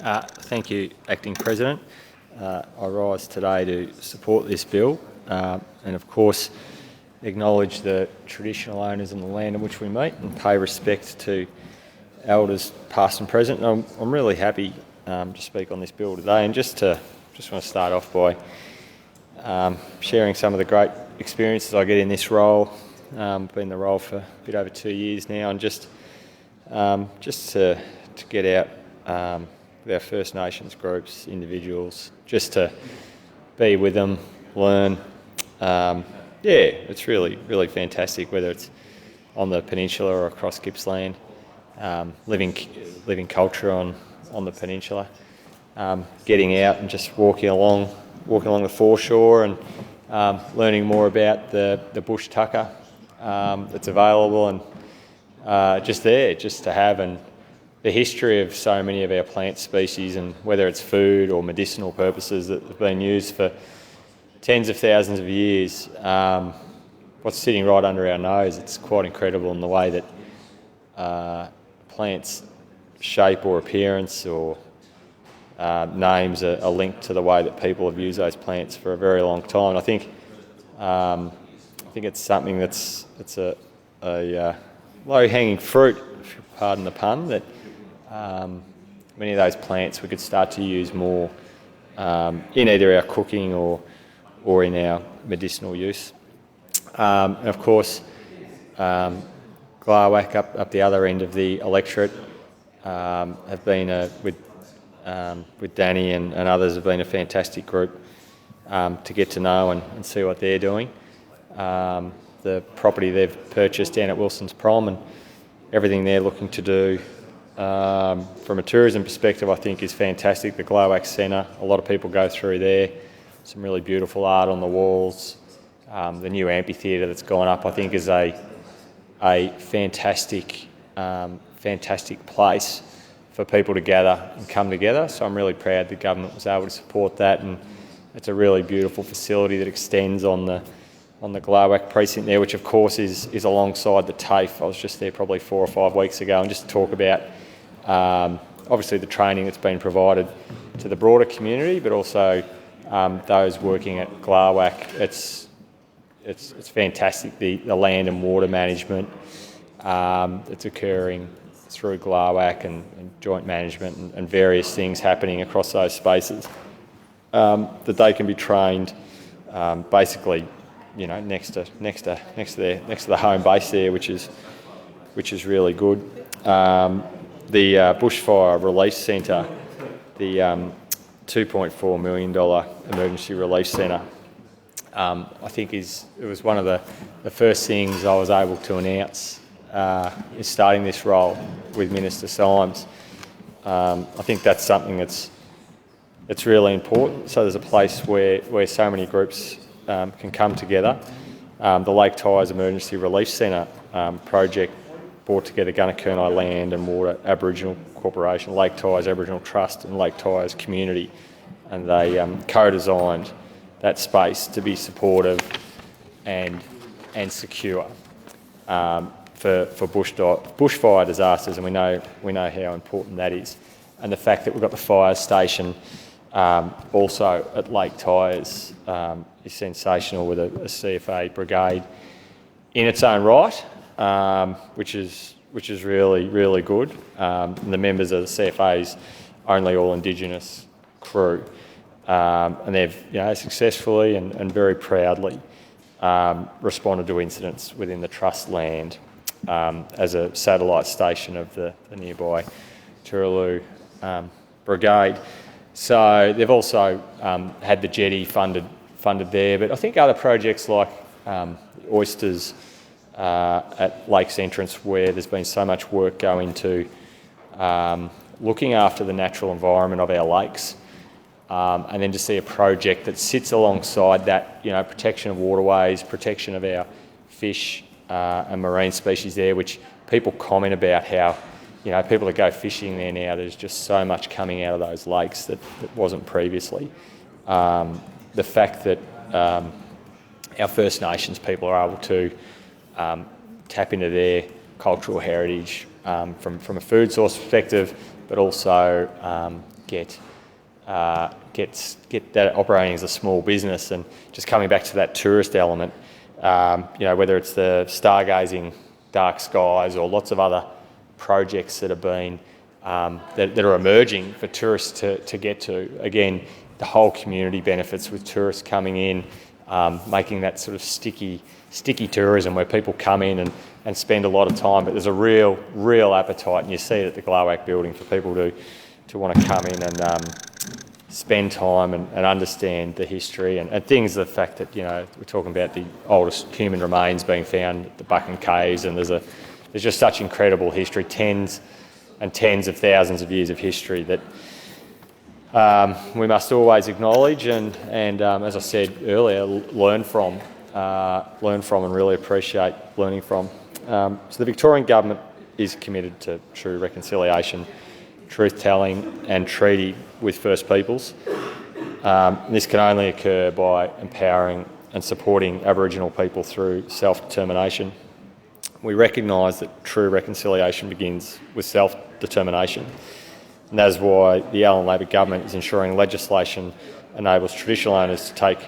Thank you, Acting President. I rise today to support this bill and of course acknowledge the traditional owners on the land on which we meet and pay respect to elders past and present. And I'm really happy to speak on this bill today, and just want to start off by sharing some of the great experiences I get in this role. Been in the role for a bit over 2 years now, and just to get out with our First Nations groups, individuals, just to be with them, learn. It's really fantastic, whether it's on the peninsula or across Gippsland, living culture on the peninsula, getting out and just walking along the foreshore and learning more about the bush tucker that's available, and just to have, and the history of so many of our plant species, and whether it's food or medicinal purposes that have been used for tens of thousands of years. What's sitting right under our nose, it's quite incredible in the way that plants' shape or appearance or names are linked to the way that people have used those plants for a very long time. I think it's something it's a low-hanging fruit, if you pardon the pun, that many of those plants we could start to use more in either our cooking or in our medicinal use. And of course, Glawak up the other end of the electorate have been with Danny and others, have been a fantastic group to get to know and see what they're doing. The property they've purchased down at Wilson's Prom and everything they're looking to do from a tourism perspective, I think, is fantastic. The Glawak Centre, a lot of people go through there. Some really beautiful art on the walls. The new amphitheatre that's gone up, I think, is a fantastic place for people to gather and come together. So I'm really proud the government was able to support that, and it's a really beautiful facility that extends on the Glawak precinct there, which of course is alongside the TAFE. I was just there probably 4 or 5 weeks ago, and just to talk about obviously the training that's been provided to the broader community, but also those working at Glawak. It's fantastic, the land and water management that's occurring through Glawak, and joint management and various things happening across those spaces, that they can be trained basically, next to the home base there, which is really good. The Bushfire Relief Centre, the $2.4 million emergency relief centre, I think it was one of the first things I was able to announce in starting this role with Minister Symes. I think that's something that's really important. So there's a place where so many groups can come together. The Lake Tyers Emergency Relief Centre project brought together Gunnakernai Land and Water Aboriginal Corporation, Lake Tyers Aboriginal Trust and Lake Tyers Community, and they co-designed that space to be supportive and secure for bushfire disasters, and we know how important that is. And the fact that we've got the fire station also at Lake Tyers is sensational, with a CFA brigade in its own right, which is really good. And the members of the CFA's only all Indigenous crew, and they've successfully and very proudly responded to incidents within the trust land as a satellite station of the nearby Turaloo brigade. So they've also had the jetty funded there, but I think other projects like oysters at Lakes Entrance, where there's been so much work go into looking after the natural environment of our lakes, and then to see a project that sits alongside that, protection of waterways, protection of our fish and marine species there, which people comment about how, people that go fishing there now, there's just so much coming out of those lakes that wasn't previously. The fact that our First Nations people are able to tap into their cultural heritage from a food source perspective, but also get that operating as a small business. And just coming back to that tourist element, whether it's the stargazing dark skies or lots of other projects that have been that are emerging for tourists to get to. Again, the whole community benefits with tourists coming in, making that sort of sticky tourism where people come in and spend a lot of time, but there's a real appetite, and you see it at the Glowak building, for people to want to come in and spend time and understand the history and things. The fact that we're talking about the oldest human remains being found at the Buchan Caves, and there's just such incredible history, tens and tens of thousands of years of history that we must always acknowledge and as I said earlier, learn from and really appreciate learning from. So the Victorian Government is committed to true reconciliation, truth-telling and treaty with First Peoples. This can only occur by empowering and supporting Aboriginal people through self-determination. We recognise that true reconciliation begins with self-determination, and that is why the Allan Labor government is ensuring legislation enables traditional owners to take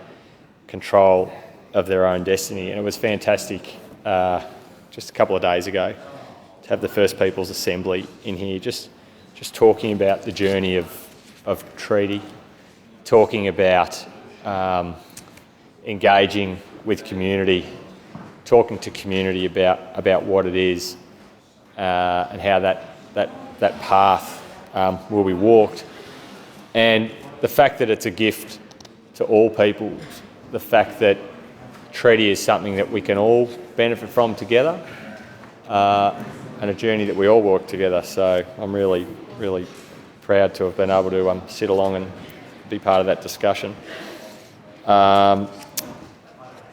control of their own destiny. And it was fantastic just a couple of days ago to have the First Peoples Assembly in here just talking about the journey of treaty, talking about engaging with community, talking to community about what it is and how that path will be walked. And the fact that it's a gift to all peoples, the fact that treaty is something that we can all benefit from together, and a journey that we all walk together. So I'm really proud to have been able to sit along and be part of that discussion.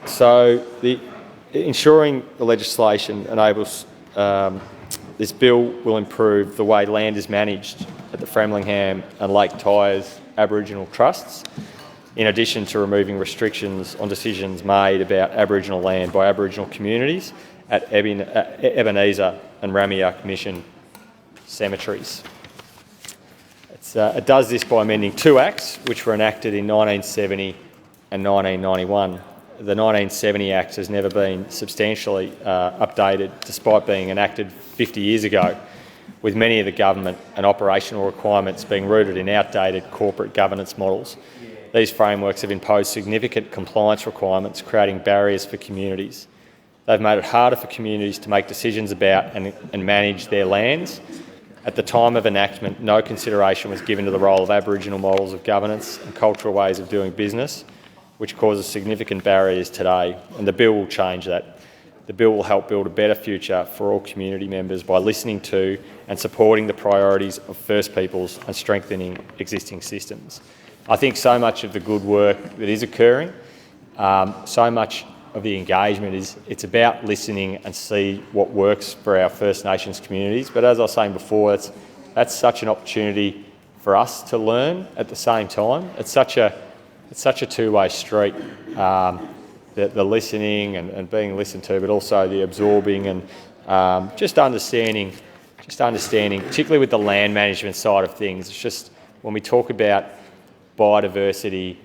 So ensuring the legislation enables, this bill will improve the way land is managed at the Framlingham and Lake Tyers Aboriginal trusts, in addition to removing restrictions on decisions made about Aboriginal land by Aboriginal communities at Ebenezer and Ramiyak Mission cemeteries. It does this by amending two acts which were enacted in 1970 and 1991. The 1970 Act has never been substantially updated, despite being enacted 50 years ago, with many of the government and operational requirements being rooted in outdated corporate governance models. These frameworks have imposed significant compliance requirements, creating barriers for communities. They've made it harder for communities to make decisions about and manage their lands. At the time of enactment, no consideration was given to the role of Aboriginal models of governance and cultural ways of doing business, which causes significant barriers today, and the bill will change that. The bill will help build a better future for all community members by listening to and supporting the priorities of First Peoples and strengthening existing systems. I think so much of the good work that is occurring, so much of the engagement it's about listening and see what works for our First Nations communities. But as I was saying before, that's such an opportunity for us to learn at the same time. It's such a two-way street, the listening and being listened to, but also the absorbing and just understanding, particularly with the land management side of things. It's just when we talk about biodiversity,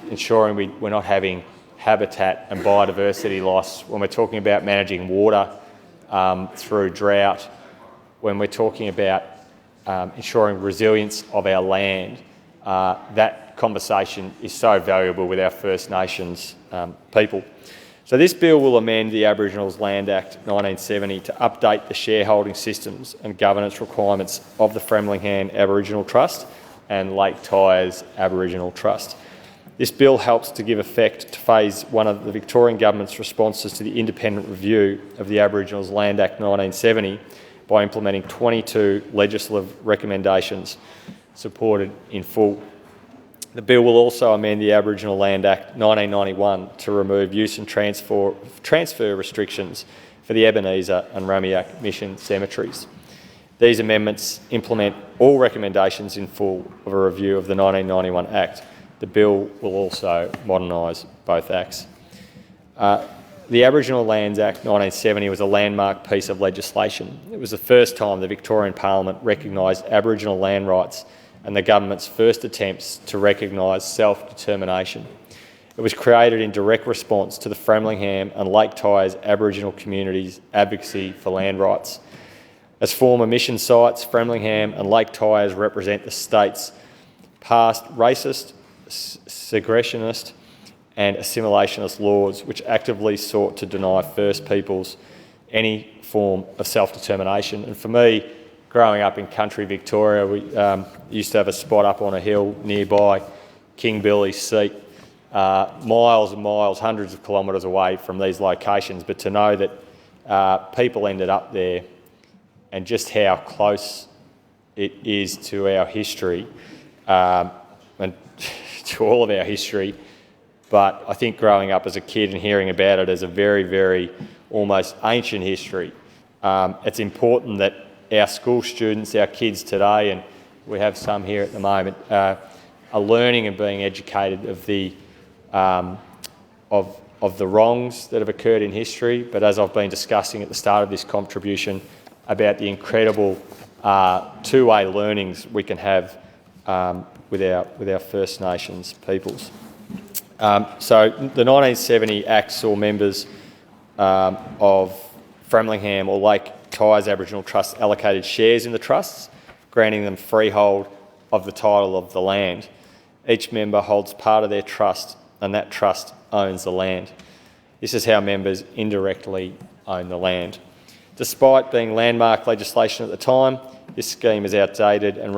ensuring we're not having habitat and biodiversity loss, when we're talking about managing water through drought, when we're talking about ensuring resilience of our land, that conversation is so valuable with our First Nations people. So this bill will amend the Aboriginals Land Act 1970 to update the shareholding systems and governance requirements of the Framlingham Aboriginal Trust and Lake Tyers Aboriginal Trust. This bill helps to give effect to phase one of the Victorian Government's responses to the independent review of the Aboriginals Land Act 1970 by implementing 22 legislative recommendations supported in full. The bill will also amend the Aboriginal Land Act 1991 to remove use and transfer restrictions for the Ebenezer and Ramiyak Mission cemeteries. These amendments implement all recommendations in full of a review of the 1991 Act. The bill will also modernise both acts. The Aboriginal Lands Act 1970 was a landmark piece of legislation. It was the first time the Victorian Parliament recognised Aboriginal land rights and the government's first attempts to recognise self-determination. It was created in direct response to the Framlingham and Lake Tyers Aboriginal communities' advocacy for land rights. As former mission sites, Framlingham and Lake Tyers represent the state's past racist, segregationist and assimilationist laws which actively sought to deny First Peoples any form of self-determination. And for me, growing up in country Victoria, we used to have a spot up on a hill nearby King Billy's seat, miles and miles, hundreds of kilometres away from these locations, but to know that people ended up there and just how close it is to our history and to all of our history. But I think growing up as a kid and hearing about it as a very, very almost ancient history, it's important that our school students, our kids today, and we have some here at the moment, are learning and being educated of the wrongs that have occurred in history, but as I've been discussing at the start of this contribution, about the incredible two-way learnings we can have with our First Nations peoples. So the 1970 Act saw members of Framlingham or Lake Tyers Aboriginal Trust allocated shares in the trusts, granting them freehold of the title of the land. Each member holds part of their trust and that trust owns the land. This is how members indirectly own the land. Despite being landmark legislation at the time, this scheme is outdated and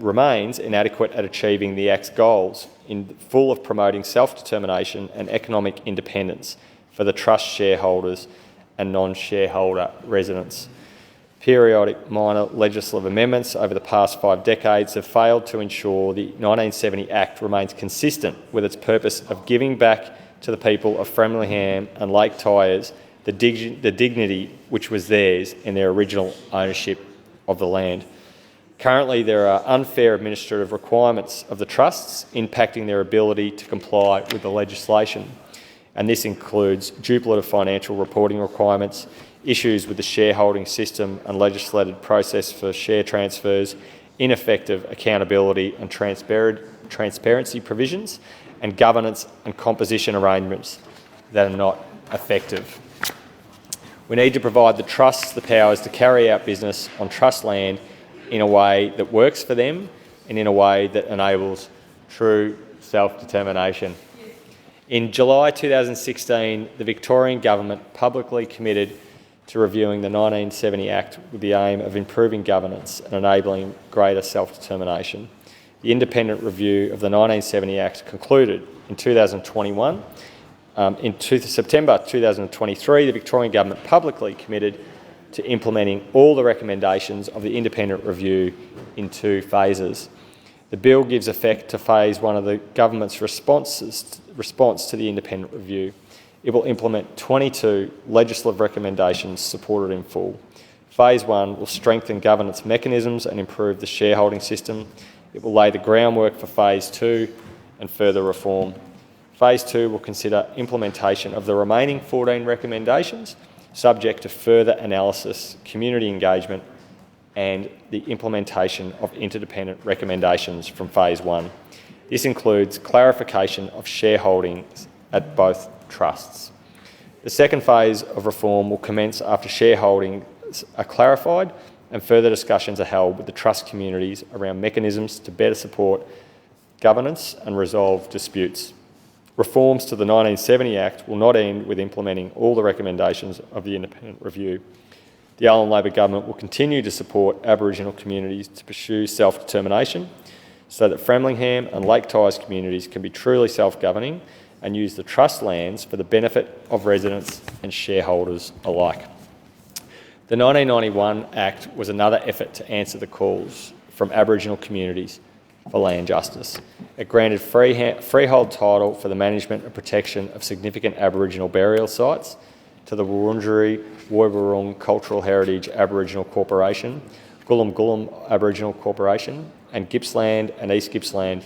remains inadequate at achieving the Act's goals, in full of promoting self-determination and economic independence for the trust shareholders and non-shareholder residents. Periodic minor legislative amendments over the past 5 decades have failed to ensure the 1970 Act remains consistent with its purpose of giving back to the people of Framlingham and Lake Tyers the dignity which was theirs in their original ownership of the land. Currently, there are unfair administrative requirements of the trusts impacting their ability to comply with the legislation, and this includes duplicative financial reporting requirements, issues with the shareholding system and legislated process for share transfers, ineffective accountability and transparency provisions, and governance and composition arrangements that are not effective. We need to provide the trusts the powers to carry out business on trust land in a way that works for them and in a way that enables true self-determination. In July 2016, the Victorian Government publicly committed to reviewing the 1970 Act with the aim of improving governance and enabling greater self-determination. The independent review of the 1970 Act concluded in 2021. In September 2023, the Victorian Government publicly committed to implementing all the recommendations of the independent review in 2 phases. The bill gives effect to phase 1 of the government's response to the independent review. It will implement 22 legislative recommendations supported in full. Phase 1 will strengthen governance mechanisms and improve the shareholding system. It will lay the groundwork for Phase 2 and further reform. Phase 2 will consider implementation of the remaining 14 recommendations, subject to further analysis, community engagement and the implementation of interdependent recommendations from Phase 1. This includes clarification of shareholdings at both trusts. The second phase of reform will commence after shareholdings are clarified and further discussions are held with the trust communities around mechanisms to better support governance and resolve disputes. Reforms to the 1970 Act will not end with implementing all the recommendations of the independent review. The Allan Labor Government will continue to support Aboriginal communities to pursue self-determination so that Framlingham and Lake Tyers communities can be truly self-governing and use the trust lands for the benefit of residents and shareholders alike. The 1991 Act was another effort to answer the calls from Aboriginal communities for land justice. It granted freehold title for the management and protection of significant Aboriginal burial sites to the Wurundjeri Woiwurrung Cultural Heritage Aboriginal Corporation, Gulum Gulum Aboriginal Corporation, and Gippsland and East Gippsland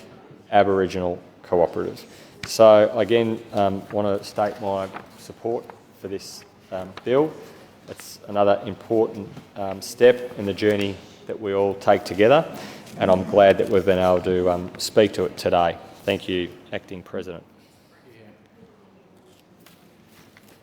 Aboriginal Cooperative. So again, want to state my support for this bill. It's another important step in the journey that we all take together. and I'm glad that we've been able to speak to it today. Thank you, Acting President.